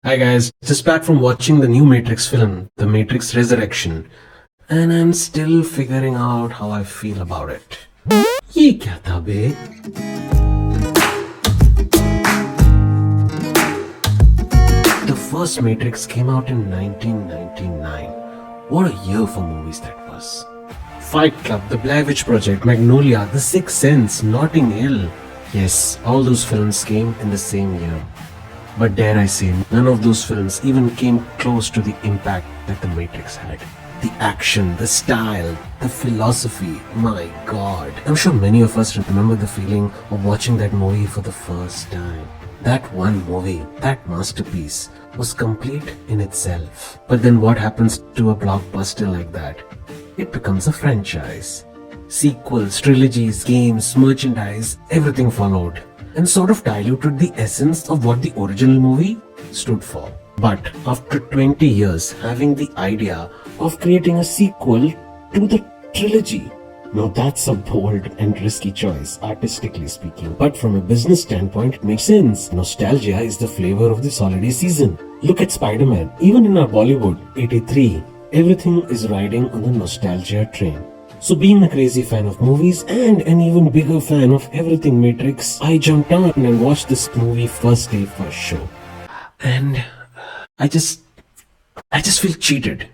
Hi guys, just back from watching the new Matrix film, The Matrix Resurrection, and I'm still figuring out how I feel about it. ये क्या था बे? The first Matrix came out in 1999. What a year for movies that was. Fight Club, The Blair Witch Project, Magnolia, The Sixth Sense, Notting Hill. Yes, all those films came in the same year. But dare I say, none of those films even came close to the impact that The Matrix had. The action, the style, the philosophy, my god. I'm sure many of us remember the feeling of watching that movie for the first time. That one movie, that masterpiece, was complete in itself. But then what happens to a blockbuster like that? It becomes a franchise. Sequels, trilogies, games, merchandise, everything followed, and sort of diluted the essence of what the original movie stood for. But after 20 years, having the idea of creating a sequel to the trilogy, now that's a bold and risky choice, artistically speaking. But from a business standpoint, it makes sense. Nostalgia is the flavor of this holiday season. Look at Spider-Man. Even in our Bollywood, 83, everything is riding on the nostalgia train. So being a crazy fan of movies and an even bigger fan of everything Matrix, I jumped on and watched this movie first day, first show. And I just feel cheated.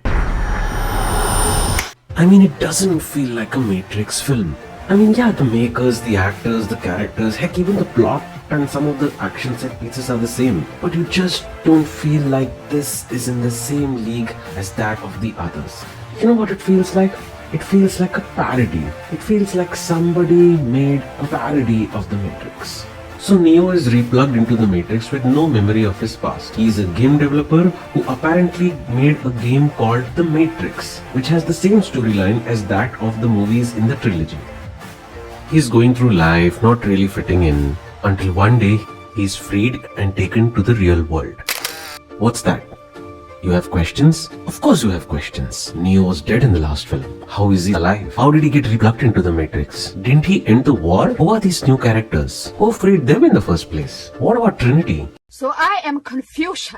I mean, it doesn't feel like a Matrix film. I mean, yeah, the makers, the actors, the characters, heck, even the plot and some of the action set pieces are the same. But you just don't feel like this is in the same league as that of the others. You know what it feels like? It feels like a parody. It feels like somebody made a parody of the Matrix. So Neo is replugged into the Matrix with no memory of his past. He is a game developer who apparently made a game called The Matrix, which has the same storyline as that of the movies in the trilogy. He's going through life, not really fitting in, until one day he's freed and taken to the real world. What's that? You have questions? Of course you have questions. Neo was dead in the last film. How is he alive? How did he get replugged into the Matrix? Didn't he end the war? Who are these new characters? Who freed them in the first place? What about Trinity? So I am Confucian.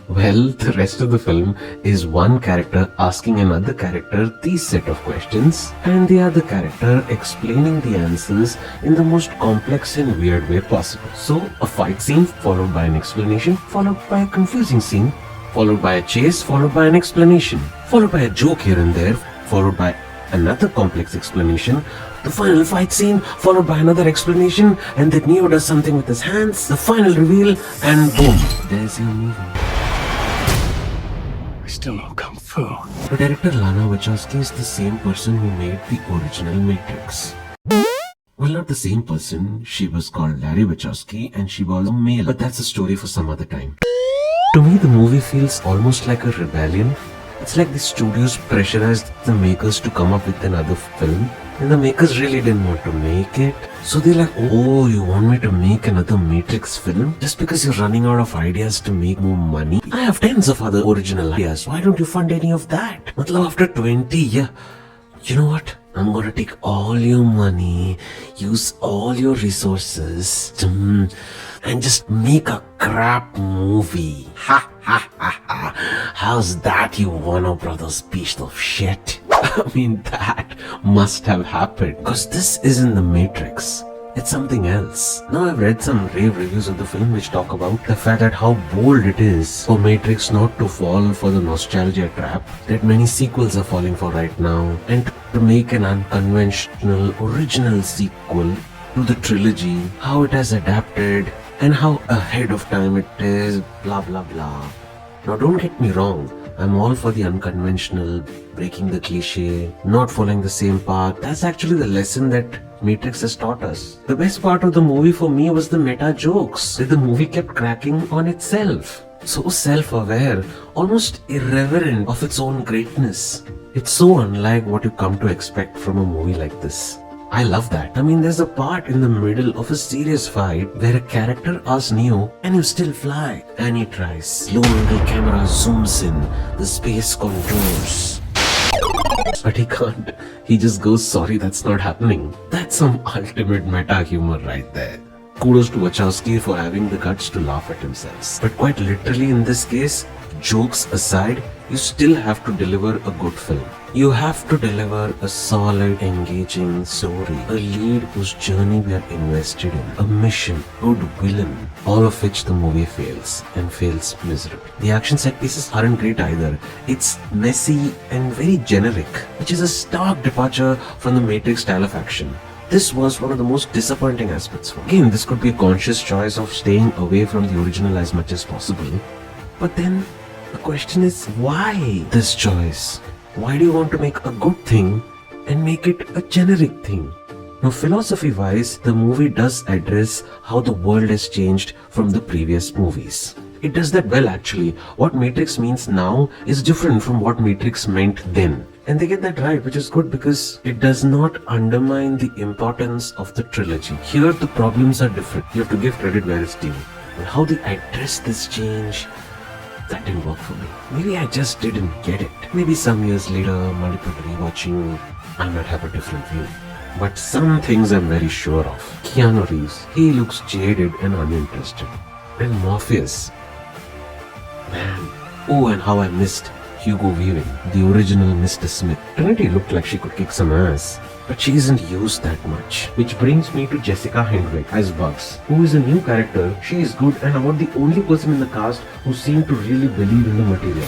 Well, the rest of the film is one character asking another character these set of questions, and the other character explaining the answers in the most complex and weird way possible. So, a fight scene followed by an explanation, followed by a confusing scene, followed by a chase, followed by an explanation, followed by a joke here and there, followed by another complex explanation, the final fight scene, followed by another explanation, and then Neo does something with his hands, the final reveal, and boom, there's your movie. I still know Kung Fu. The director Lana Wachowski is the same person who made the original Matrix. Well, not the same person. She was called Larry Wachowski and she was a male, but that's a story for some other time. To me, the movie feels almost like a rebellion. It's like the studios pressurized the makers to come up with another film, and the makers really didn't want to make it. So they're like, oh, you want me to make another Matrix film? Just because you're running out of ideas to make more money? I have tens of other original ideas. Why don't you fund any of that? Matlab, after 20 years, you know what? I'm gonna take all your money, use all your resources, and just make a crap movie. Ha ha ha ha. How's that, you Warner Brothers piece of shit? I mean, that must have happened. Because this isn't the Matrix. It's something else. Now I've read some rave reviews of the film which talk about the fact that how bold it is for Matrix not to fall for the nostalgia trap that many sequels are falling for right now, and to make an unconventional original sequel to the trilogy, how it has adapted and how ahead of time it is, blah blah blah. Now don't get me wrong, I'm all for the unconventional, breaking the cliche, not following the same path. That's actually the lesson that Matrix has taught us. The best part of the movie for me was the meta jokes that the movie kept cracking on itself. So self-aware, almost irreverent of its own greatness. It's so unlike what you come to expect from a movie like this. I love that. I mean, there's a part in the middle of a serious fight where a character asks Neo, "Can you still fly?" And he tries. Low angle camera zooms in, the space contours. But he can't. He just goes, sorry, that's not happening. That's some ultimate meta humor right there. Kudos to Wachowski for having the guts to laugh at themselves. But quite literally in this case, jokes aside, you still have to deliver a good film. You have to deliver a solid, engaging story, a lead whose journey we are invested in, a mission, good villain, all of which the movie fails, and fails miserably. The action set pieces aren't great either. It's messy and very generic, which is a stark departure from the Matrix style of action. This was one of the most disappointing aspects for me. Again, this could be a conscious choice of staying away from the original as much as possible. But then, the question is, why this choice? Why do you want to make a good thing and make it a generic thing? Now, philosophy-wise, the movie does address how the world has changed from the previous movies. It does that well actually. What Matrix means now is different from what Matrix meant then. And they get that right, which is good because it does not undermine the importance of the trilogy. Here the problems are different. You have to give credit where it's due. And how they address this change, that didn't work for me. Maybe I just didn't get it. Maybe some years later, multiple rewatching, I might have a different view. But some things I'm very sure of. Keanu Reeves, he looks jaded and uninterested. And Morpheus, man. Oh, and how I missed Hugo Weaving, the original Mr. Smith. Trinity looked like she could kick some ass, but she isn't used that much. Which brings me to Jessica Henwick as Bugs, who is a new character. She is good and about the only person in the cast who seemed to really believe in the material.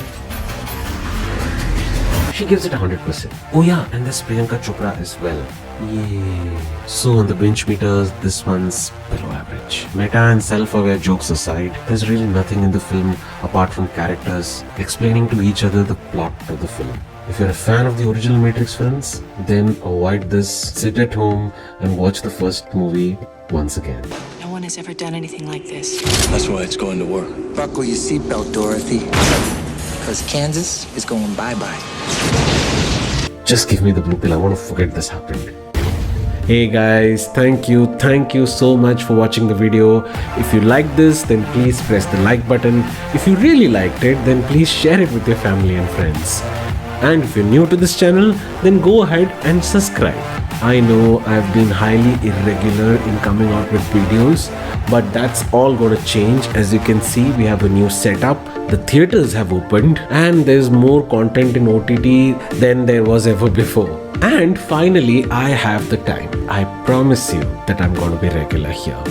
She gives it 100%. Oh yeah, and there's Priyanka Chopra as well. Yay. So on the bench meters, this one's below average. Meta and self-aware jokes aside, there's really nothing in the film apart from characters explaining to each other the plot of the film. If you're a fan of the original Matrix films, then avoid this, sit at home and watch the first movie once again. No one has ever done anything like this. That's why it's going to work. Buckle your seatbelt, Dorothy. Because Kansas is going bye-bye. Just give me the blue pill, I want to forget this happened. Hey guys, thank you so much for watching the video. If you liked this, then please press the like button. If you really liked it, then please share it with your family and friends. And if you're new to this channel, then go ahead and subscribe. I know I've been highly irregular in coming out with videos, but that's all gonna change. As you can see, we have a new setup. The theaters have opened and there's more content in OTT than there was ever before. And finally, I have the time. I promise you that I'm gonna be regular here.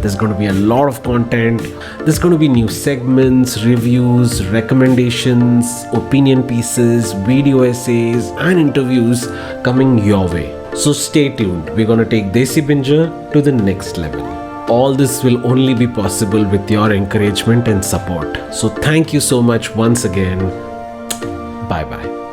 There's going to be a lot of content. There's going to be new segments, reviews, recommendations, opinion pieces, video essays, and interviews coming your way. So stay tuned. We're going to take Desi Binger to the next level. All this will only be possible with your encouragement and support. So thank you so much once again. Bye bye.